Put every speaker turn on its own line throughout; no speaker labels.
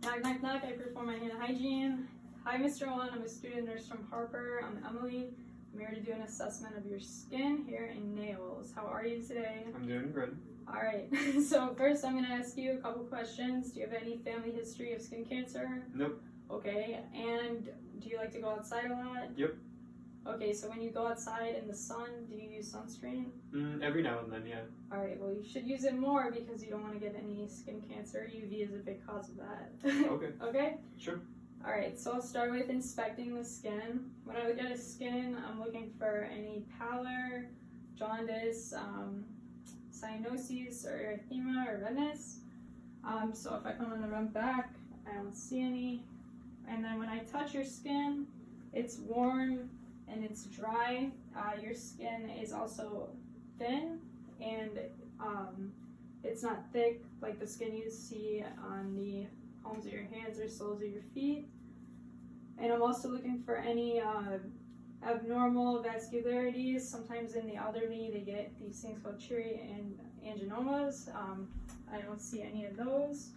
Knock, knock, knock. I perform my hand hygiene. Hi, Mr. One. I'm a student nurse from Harper. I'm Emily. I'm here to do an assessment of your skin, hair, and nails. How are you today?
I'm doing good.
All right. So first, I'm going to ask you a couple questions. Do you have any family history of skin cancer?
Nope.
Okay. And do you like to go outside a lot?
Yep.
Okay. So when you go outside in the sun, do you use sunscreen?
Every now and then, yeah.
All right. Well, you should use it more because you don't want to get any skin cancer. UV is a big cause of that.
Okay.
Okay.
Sure.
All right, so I'll start with inspecting the skin. When I look at a skin, I'm looking for any pallor, jaundice, cyanoses, or erythema, or redness. So if I come on the front back, I don't see any. And then when I touch your skin, it's warm and it's dry. Your skin is also thin and it's not thick like the skin you see on the palms of your hands or soles of your feet. And I'm also looking for any abnormal vascularities. Sometimes in the elderly they get these things called Chiari and angiomas. I don't see any of those.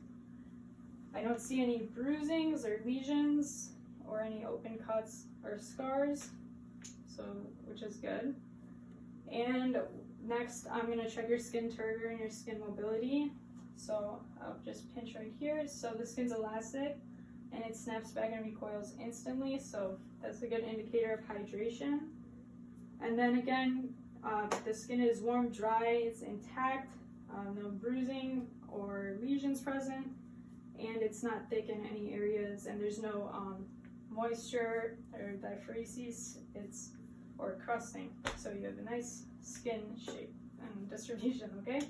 I don't see any bruisings or lesions or any open cuts or scars, which is good. And next I'm going to check your skin turgor and your skin mobility. So I'll just pinch right here. So the skin's elastic and it snaps back and recoils instantly. So that's a good indicator of hydration. And then again, the skin is warm, dry, it's intact, no bruising or lesions present, and it's not thick in any areas, and there's no moisture or diaphoresis or crusting. So you have a nice skin shape and distribution, okay?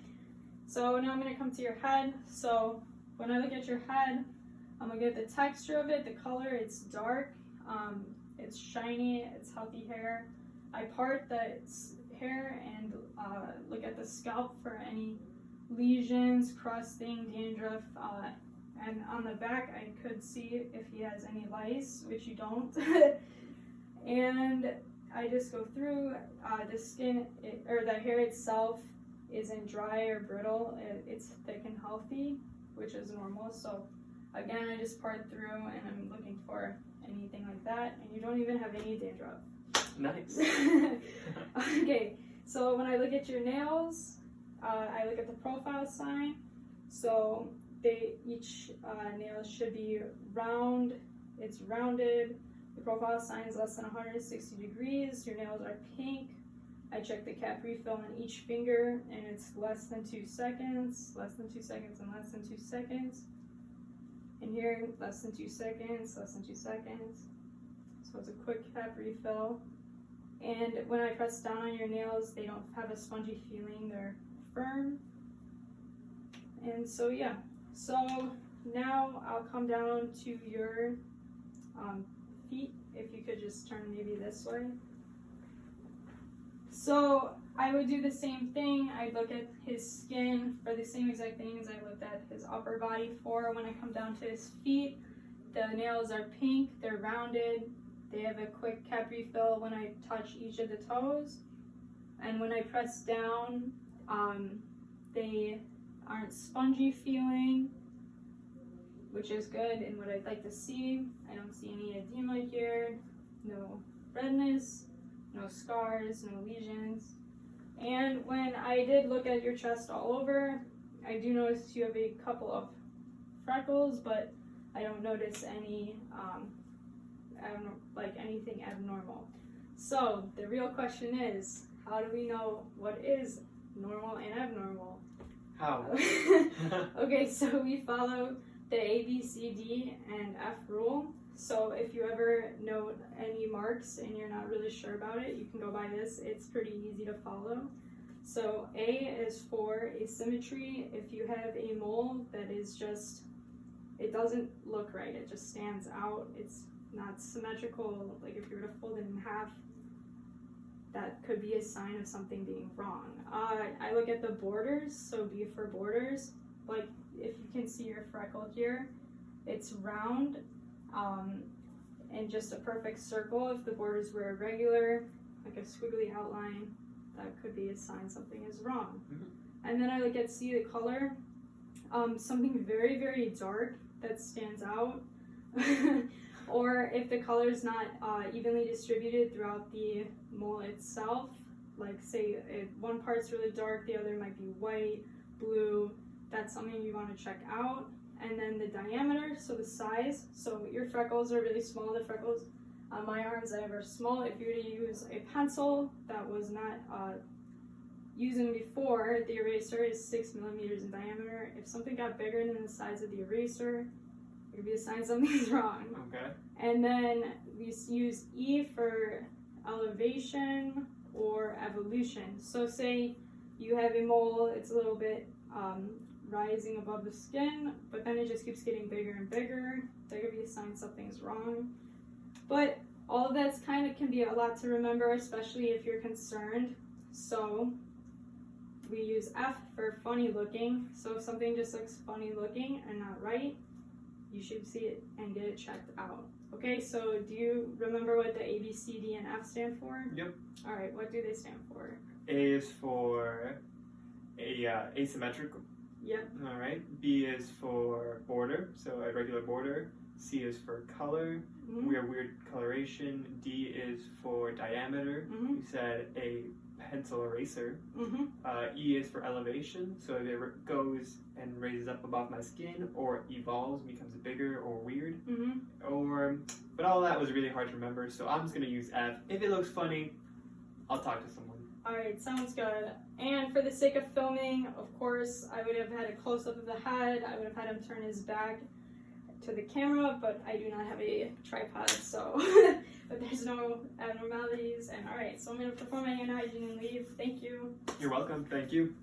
So now I'm going to come to your head. So when I look at your head, I'm going to get the texture of it, the color. It's dark, it's shiny, it's healthy hair. I part the hair and look at the scalp for any lesions, crusting, dandruff, and on the back I could see if he has any lice, which you don't. And I just go through the skin, or the hair itself isn't dry or brittle, it's thick and healthy, which is normal. So again, I just part through and I'm looking for anything like that, and you don't even have any dandruff.
Nice.
Okay, so when I look at your nails, I look at the profile sign. So each nail should be round, it's rounded. The profile sign is less than 160 degrees. Your nails are pink. I check the cap refill on each finger and it's less than 2 seconds, less than 2 seconds, and less than 2 seconds. And here, less than 2 seconds, less than 2 seconds. So it's a quick cap refill. And when I press down on your nails, they don't have a spongy feeling, they're firm. And so yeah, so now I'll come down to your feet. If you could just turn maybe this way. So I would do the same thing. I'd look at his skin for the same exact things I looked at his upper body for. When I come down to his feet, the nails are pink, they're rounded, they have a quick cap refill when I touch each of the toes. And when I press down, they aren't spongy feeling, which is good and what I'd like to see. I don't see any edema here, no redness, no scars, no lesions. And when I did look at your chest all over, I do notice you have a couple of freckles, but I don't notice any anything abnormal. So the real question is, how do we know what is normal and abnormal?
How?
Okay, so we follow the A, B, C, D, and F rule. So if you ever note any marks and you're not really sure about it, you can go by this. It's pretty easy to follow. So A is for asymmetry. If you have a mole that is just, it doesn't look right, it just stands out, it's not symmetrical, like if you were to fold it in half, that could be a sign of something being wrong. I look at the borders, so B for borders. Like if you can see your freckle here, it's round and just a perfect circle. If the borders were irregular, like a squiggly outline, that could be a sign something is wrong. And then I look at C, the color. something very, very dark that stands out. Or if the color is not evenly distributed throughout the mole itself, like say one part's really dark, the other might be white, blue, that's something you want to check out. And then the diameter, so the size, so your freckles are really small, the freckles on my arms I have are small. If you were to use a pencil that was not using before, the eraser is 6 millimeters in diameter. If something got bigger than the size of the eraser, it could be a sign something's wrong.
Okay.
And then we use E for elevation or evolution. So say you have a mole, it's a little bit rising above the skin, but then it just keeps getting bigger and bigger. That could be a sign something's wrong. But all of that's kind of can be a lot to remember, especially if you're concerned. So we use F for funny looking. So if something just looks funny looking and not right, you should see it and get it checked out. Okay, so do you remember what the A, B, C, D, and F stand for?
Yep.
All right, what do they stand for?
A is for asymmetrical.
Yep.
All right. B is for border, so a regular border. C is for color.
Mm-hmm.
We have weird coloration. D is for diameter.
Mm-hmm.
We said a pencil eraser.
Mm-hmm.
E is for elevation, so if it goes and raises up above my skin, or evolves, becomes bigger or weird.
Mm-hmm.
But all that was really hard to remember, so I'm just gonna use F. If it looks funny, I'll talk to someone.
All right, sounds good. And for the sake of filming, of course, I would have had a close-up of the head. I would have had him turn his back to the camera, but I do not have a tripod, so but there's no abnormalities. And all right, so I'm going to perform my hand hygiene and leave. Thank you.
You're welcome. Thank you.